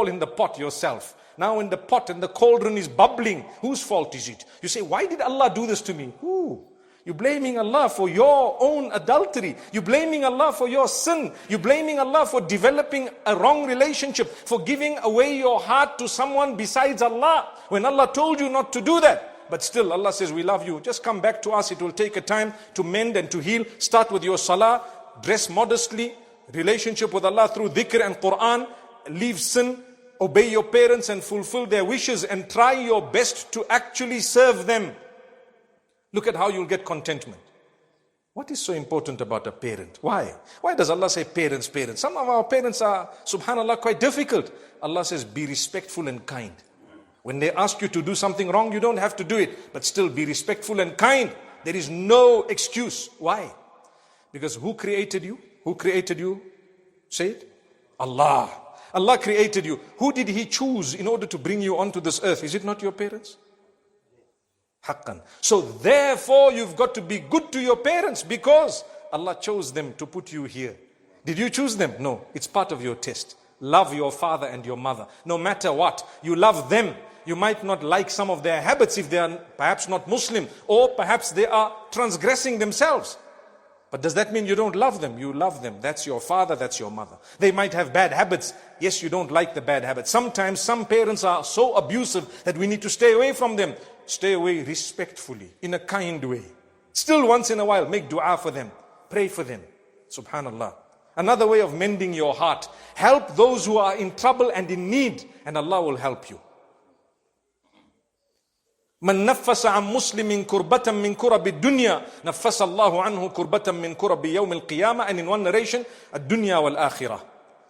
fall in the pot yourself. Now when the pot and the cauldron is bubbling, whose fault is it? You say, why did Allah do this to me? Who? You're blaming Allah for your own adultery. You're blaming Allah for your sin. You're blaming Allah for developing a wrong relationship, for giving away your heart to someone besides Allah, when Allah told you not to do that. But still Allah says, we love you. Just come back to us. It will take a time to mend and to heal. Start with your salah. Dress modestly. Relationship with Allah through dhikr and Quran. Leave sin. Obey your parents and fulfill their wishes, and try your best to actually serve them. Look at how you'll get contentment. What is so important about a parent? Why? Why does Allah say parents, parents? Some of our parents are, subhanallah, quite difficult. Allah says, be respectful and kind. When they ask you to do something wrong, you don't have to do it. But still be respectful and kind. There is no excuse. Why? Because who created you? Who created you? Say it. Allah. Allah created you. Who did He choose in order to bring you onto this earth? Is it not your parents? Haqqan. So therefore you've got to be good to your parents, because Allah chose them to put you here. Did you choose them? No. It's part of your test. Love your father and your mother. No matter what, you love them. You might not like some of their habits if they are perhaps not Muslim, or perhaps they are transgressing themselves. But does that mean you don't love them? You love them. That's your father, that's your mother. They might have bad habits. Yes, you don't like the bad habits. Sometimes some parents are so abusive that we need to stay away from them. Stay away respectfully, in a kind way. Still once in a while, make dua for them. Pray for them. Subhanallah. Another way of mending your heart. Help those who are in trouble and in need, and Allah will help you. من نفس عن مسلم كربة من كرب الدنيا نفس الله عنه كربة من كرب يوم القيامة. And in one narration, الدنيا والآخرة.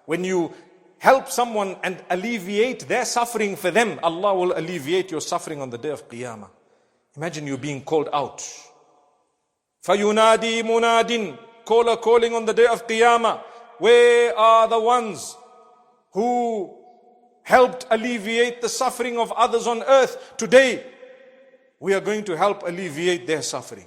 When you help someone and alleviate their suffering for them, Allah will alleviate your suffering on the day of Qiyamah. Imagine you being called out. فَيُنَادِي مُنَادٍ. Caller calling on the day of Qiyamah. Where are the ones who helped alleviate the suffering of others on earth? Today, we are going to help alleviate their suffering.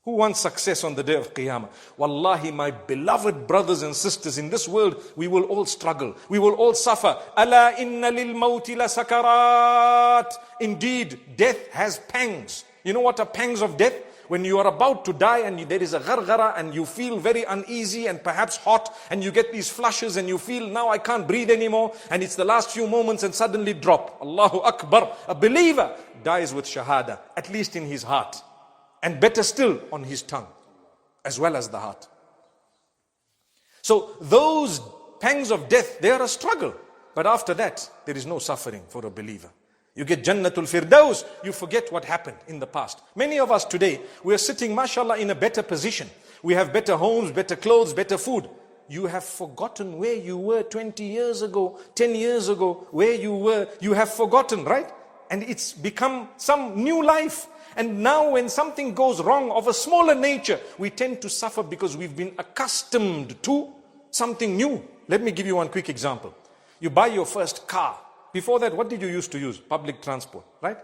Who wants success on the day of Qiyamah? Wallahi, my beloved brothers and sisters, in this world, we will all struggle. We will all suffer. Ala inna lil mawti la sakarat. Indeed, death has pangs. You know what are pangs of death? When you are about to die and there is a ghargara and you feel very uneasy and perhaps hot, and you get these flushes and you feel, now I can't breathe anymore, and it's the last few moments and suddenly drop. Allahu Akbar. A believer dies with shahada, at least in his heart. And better still, on his tongue, as well as the heart. So those pangs of death, they are a struggle. But after that, there is no suffering for a believer. You get Jannatul Firdaus, you forget what happened in the past. Many of us today, we are sitting, mashallah, in a better position. We have better homes, better clothes, better food. You have forgotten where you were 20 years ago, 10 years ago, where you were. You have forgotten, right? And it's become some new life. And now when something goes wrong of a smaller nature, we tend to suffer because we've been accustomed to something new. Let me give you one quick example. You buy your first car. Before that, what did you used to use? Public transport, right?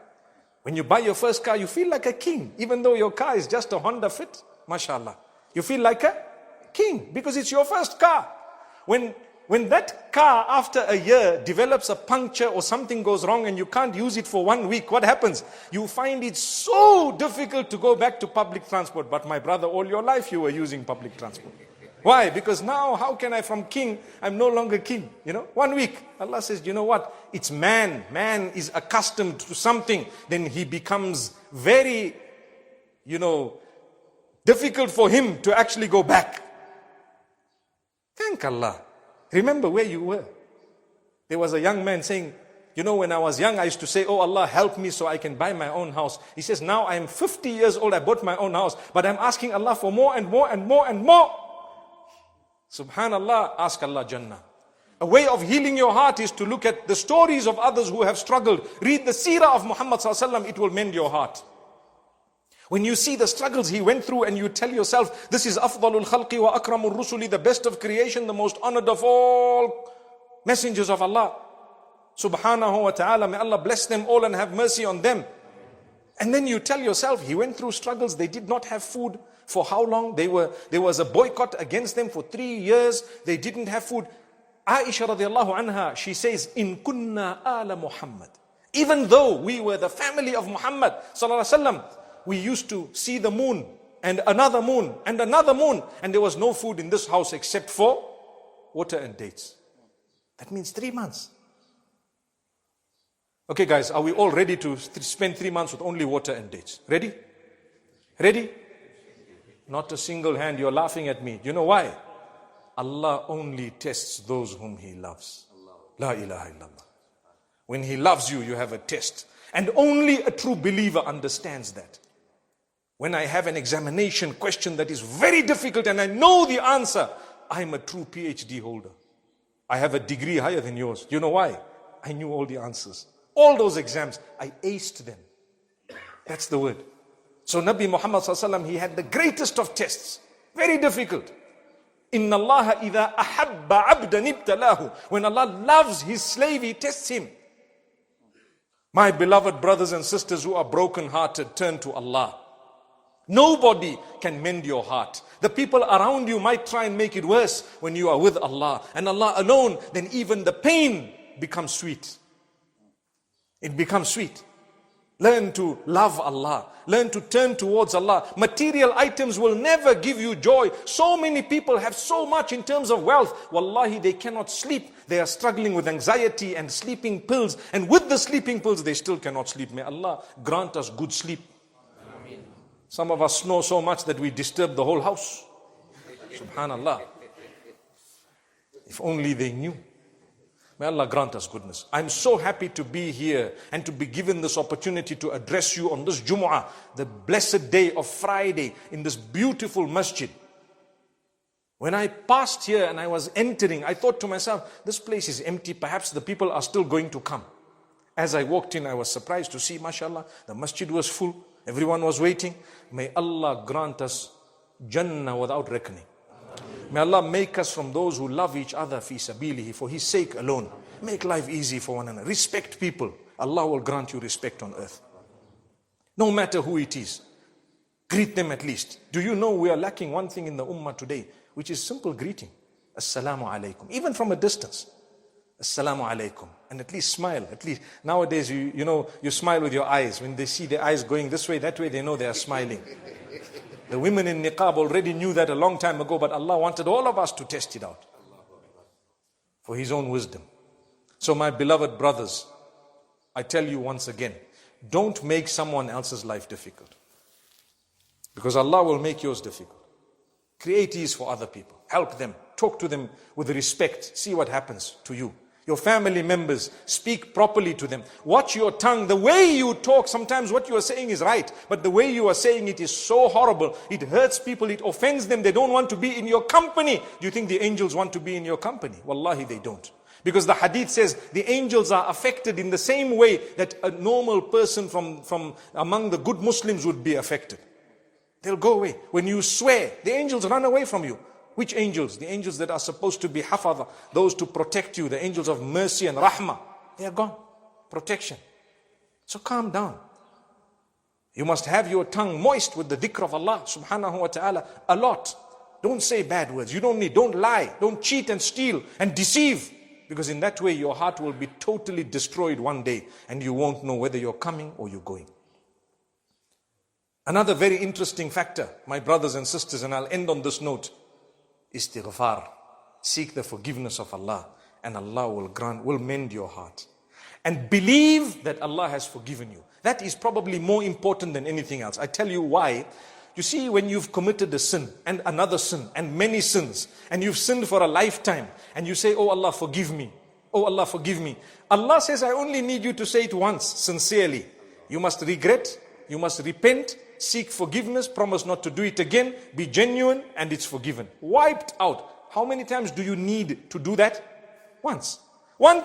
When you buy your first car, you feel like a king. Even though your car is just a Honda Fit, mashallah. You feel like a king because it's your first car. When that car after a year develops a puncture or something goes wrong and you can't use it for 1 week, what happens? You find it so difficult to go back to public transport. But my brother, all your life you were using public transport. Why? Because now, how can I from king, I'm no longer king. 1 week. Allah says, you know what? It's man. Man is accustomed to something. Then he becomes very, difficult for him to actually go back. Thank Allah. Remember where you were. There was a young man saying, when I was young, I used to say, oh Allah, help me so I can buy my own house. He says, now I am 50 years old, I bought my own house, but I'm asking Allah for more and more and more and more. Subhanallah, ask Allah Jannah. A way of healing your heart is to look at the stories of others who have struggled. Read the seerah of Muhammad sallallahu alaihi wasallam, it will mend your heart. When you see the struggles he went through and you tell yourself, this is afdalul khalqi wa akramur rusuli, the best of creation, the most honored of all messengers of Allah. Subhanahu wa ta'ala, may Allah bless them all and have mercy on them. And then you tell yourself, he went through struggles, they did not have food. For how long? There was a boycott against them for 3 years. They didn't have food. Aisha radiallahu anha, she says, in kunna ala Muhammad. Even though we were the family of Muhammad sallallahu alaihi wasallam, we used to see the moon and another moon and another moon, and there was no food in this house except for water and dates. That means 3 months. Okay guys, are we all ready to spend 3 months with only water and dates? Ready? Ready? Not a single hand, you're laughing at me. You know why? Allah only tests those whom He loves. La ilaha illallah. When He loves you, you have a test. And only a true believer understands that. When I have an examination question that is very difficult and I know the answer, I'm a true PhD holder. I have a degree higher than yours. You know why? I knew all the answers. All those exams, I aced them. That's the word. So Nabi Muhammad sallallahu alaihi wasallam, he had the greatest of tests. Very difficult. Inna Allah idha ahabba abdan ibtalahu. When Allah loves His slave, He tests him. My beloved brothers and sisters who are broken-hearted, turn to Allah. Nobody can mend your heart. The people around you might try and make it worse when you are with Allah. And Allah alone, then even the pain becomes sweet. It becomes sweet. Learn to love Allah. Learn to turn towards Allah. Material items will never give you joy. So many people have so much in terms of wealth. Wallahi, they cannot sleep. They are struggling with anxiety and sleeping pills. And with the sleeping pills, they still cannot sleep. May Allah grant us good sleep. Ameen. Some of us snore so much that we disturb the whole house. Subhanallah. If only they knew. May Allah grant us goodness. I'm so happy to be here and to be given this opportunity to address you on this Jumu'ah, the blessed day of Friday in this beautiful masjid. When I passed here and I was entering, I thought to myself, this place is empty. Perhaps the people are still going to come. As I walked in, I was surprised to see, mashallah, the masjid was full. Everyone was waiting. May Allah grant us Jannah without reckoning. May Allah make us from those who love each other fi sabilihi, for His sake alone. Make life easy for one another. Respect people. Allah will grant you respect on earth. No matter who it is. Greet them at least. Do you know we are lacking one thing in the ummah today, which is simple greeting. Assalamu alaikum. Even from a distance. Assalamu alaikum. And at least smile. At least nowadays you smile with your eyes. When they see their eyes going this way, that way, they know they are smiling. The women in niqab already knew that a long time ago, but Allah wanted all of us to test it out for His own wisdom. So my beloved brothers, I tell you once again, don't make someone else's life difficult, because Allah will make yours difficult. Create ease for other people. Help them. Talk to them with respect. See what happens to you. Your family members, speak properly to them. Watch your tongue. The way you talk, sometimes what you are saying is right, but the way you are saying it is so horrible. It hurts people, it offends them. They don't want to be in your company. Do you think the angels want to be in your company? Wallahi, they don't. Because the hadith says the angels are affected in the same way that a normal person from among the good Muslims would be affected. They'll go away. When you swear, the angels run away from you. Which angels? The angels that are supposed to be hafadha, those to protect you, the angels of mercy and rahmah. They are gone. Protection. So calm down. You must have your tongue moist with the dhikr of Allah subhanahu wa ta'ala a lot. Don't say bad words. Don't lie. Don't cheat and steal and deceive. Because in that way your heart will be totally destroyed one day and you won't know whether you're coming or you're going. Another very interesting factor, my brothers and sisters, and I'll end on this note. Istighfar. Seek the forgiveness of Allah, and Allah will mend your heart. And believe that Allah has forgiven you. That is probably more important than anything else. I tell you why. You see, when you've committed a sin and another sin and many sins, and you've sinned for a lifetime, and you say, oh Allah, forgive me. Oh Allah, forgive me. Allah says, I only need you to say it once, sincerely. You must regret, you must repent, seek forgiveness, promise not to do it again, be genuine, and it's forgiven. Wiped out. How many times do you need to do that? Once.